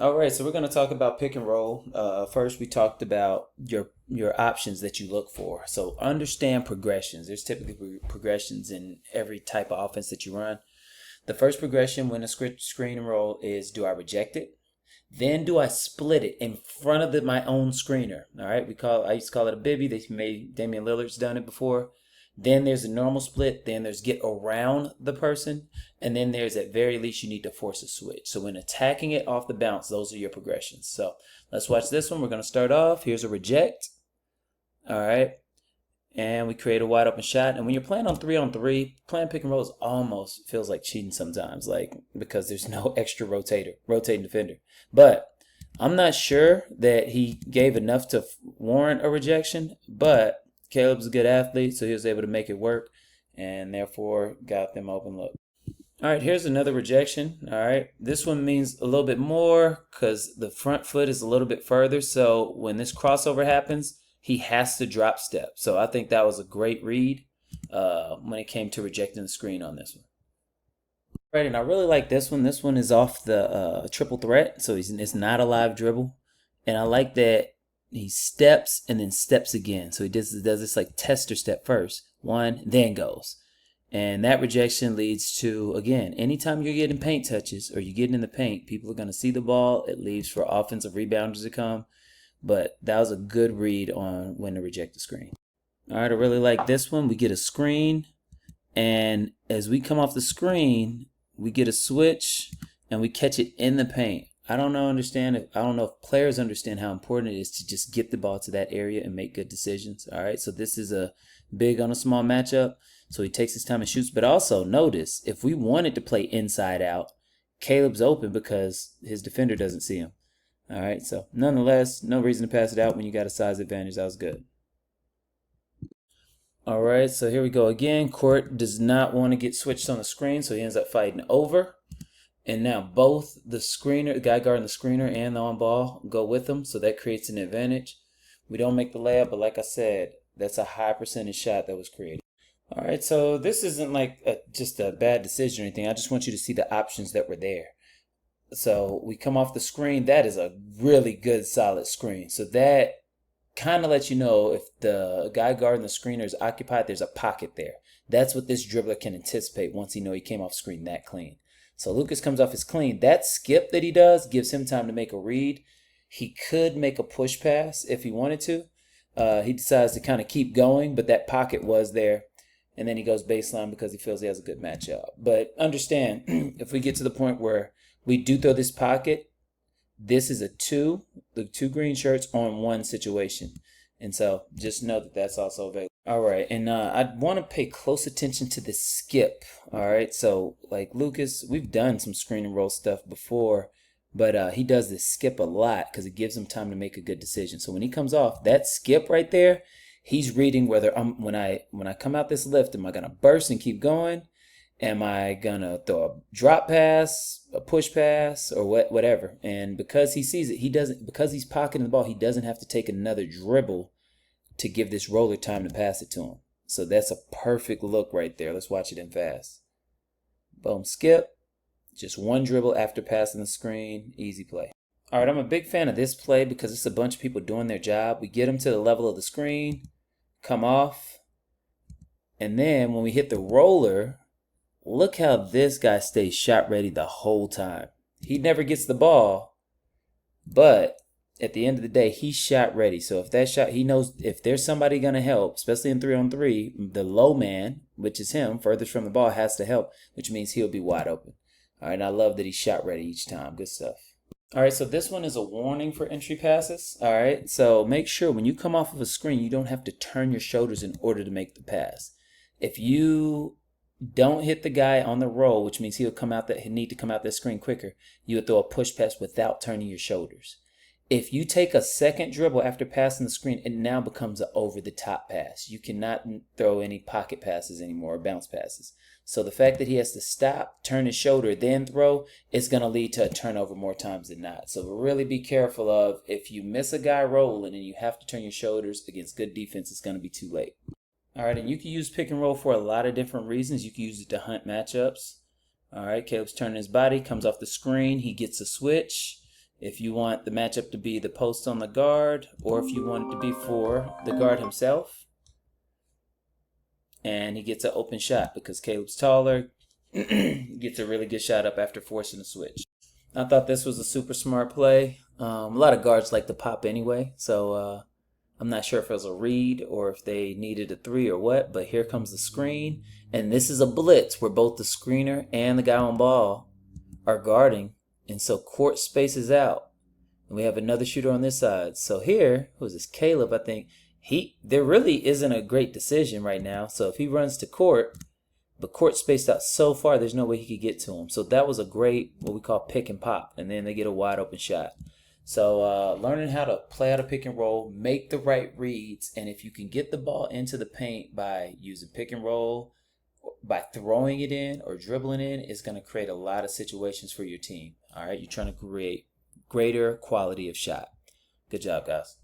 All right, so we're going to talk about pick and roll. First, we talked about your options that you look for. So understand progressions. There's typically progressions in every type of offense that you run. The first progression when a screen and roll is, do I reject it? Then do I split it in front of my own screener? All right, I used to call it a bibby. Damian Lillard's done it before. Then there's a normal split. Then there's get around the person, and then there's at very least you need to force a switch. So when attacking it off the bounce, those are your progressions. So let's watch this one. We're gonna start off. Here's a reject. All right, and we create a wide open shot. And when you're playing on three, playing pick and rolls almost feels like cheating sometimes, like because there's no extra rotating defender. But I'm not sure that he gave enough to warrant a rejection, but Caleb's a good athlete, so he was able to make it work and therefore got them open look. All right, here's another rejection. All right, this one means a little bit more because the front foot is a little bit further. So when this crossover happens, he has to drop step. So I think that was a great read when it came to rejecting the screen on this one. Right, and I really like this one. This one is off the triple threat, so it's not a live dribble. And I like that he steps and then steps again. So he does this like tester step first, one, then goes. And that rejection leads to, again, anytime you're getting paint touches or you're getting in the paint, people are going to see the ball. It leaves for offensive rebounders to come. But that was a good read on when to reject the screen. All right, I really like this one. We get a screen, and as we come off the screen, we get a switch, and we catch it in the paint. I don't know if players understand how important it is to just get the ball to that area and make good decisions. All right, so this is a big on a small matchup. So he takes his time and shoots. But also notice, if we wanted to play inside out, Caleb's open because his defender doesn't see him. All right, so nonetheless, no reason to pass it out when you got a size advantage. That was good. All right, so here we go again. Court does not want to get switched on the screen, so he ends up fighting over. And now both the screener, the guy guarding the screener and the on ball go with him, so that creates an advantage. We don't make the layup, but like I said, that's a high percentage shot that was created. All right, so this isn't like just a bad decision or anything. I just want you to see the options that were there. So we come off the screen. That is a really good, solid screen. So that kind of lets you know if the guy guarding the screener is occupied, there's a pocket there. That's what this dribbler can anticipate once he came off screen that clean. So Lucas comes off his clean. That skip that he does gives him time to make a read. He could make a push pass if he wanted to. He decides to kind of keep going, but that pocket was there. And then he goes baseline because he feels he has a good matchup. But understand, if we get to the point where we do throw this pocket, this is the two green shirts on one situation. And so just know that that's also available. All right, and I want to pay close attention to the skip. All right, so like Lucas, we've done some screen and roll stuff before, but he does this skip a lot because it gives him time to make a good decision. So when he comes off, that skip right there, he's reading whether when I come out this lift, am I gonna burst and keep going? Am I gonna throw a drop pass, a push pass, or whatever? And because he sees it, because he's pocketing the ball, he doesn't have to take another dribble to give this roller time to pass it to him. So that's a perfect look right there. Let's watch it in fast. Boom, skip. Just one dribble after passing the screen. Easy play. All right, I'm a big fan of this play because it's a bunch of people doing their job. We get them to the level of the screen, come off, and then when we hit the roller, look how this guy stays shot ready the whole time. He never gets the ball, but at the end of the day, he's shot ready. So if that shot, he knows if there's somebody going to help, especially in 3-on-3, the low man, which is him, furthest from the ball, has to help, which means he'll be wide open. All right, and I love that he's shot ready each time. Good stuff. All right, so this one is a warning for entry passes. All right, so make sure when you come off of a screen, you don't have to turn your shoulders in order to make the pass. If you don't hit the guy on the roll, which means he'll need to come out that screen quicker, you would throw a push pass without turning your shoulders. If you take a second dribble after passing the screen, it now becomes an over-the-top pass. You cannot throw any pocket passes anymore or bounce passes. So the fact that he has to stop, turn his shoulder, then throw, is going to lead to a turnover more times than not. So really be careful of if you miss a guy rolling and you have to turn your shoulders against good defense, it's going to be too late. All right, and you can use pick and roll for a lot of different reasons. You can use it to hunt matchups. All right, Caleb's turning his body, comes off the screen, he gets a switch. If you want the matchup to be the post on the guard, or if you want it to be for the guard himself, and he gets an open shot because Caleb's taller, gets a really good shot up after forcing a switch. I thought this was a super smart play. A lot of guards like to pop anyway, so I'm not sure if it was a read or if they needed a 3 or what, but here comes the screen, and this is a blitz where both the screener and the guy on ball are guarding, and so court spaces out, and we have another shooter on this side. So here, who's this, Caleb, I think, there really isn't a great decision right now, so if he runs to court, but court spaced out so far, there's no way he could get to him. So that was a great, what we call pick and pop, and then they get a wide open shot. So learning how to play out a pick and roll, make the right reads, and if you can get the ball into the paint by using pick and roll, by throwing it in or dribbling in, it's going to create a lot of situations for your team. All right, you're trying to create greater quality of shot. Good job, guys.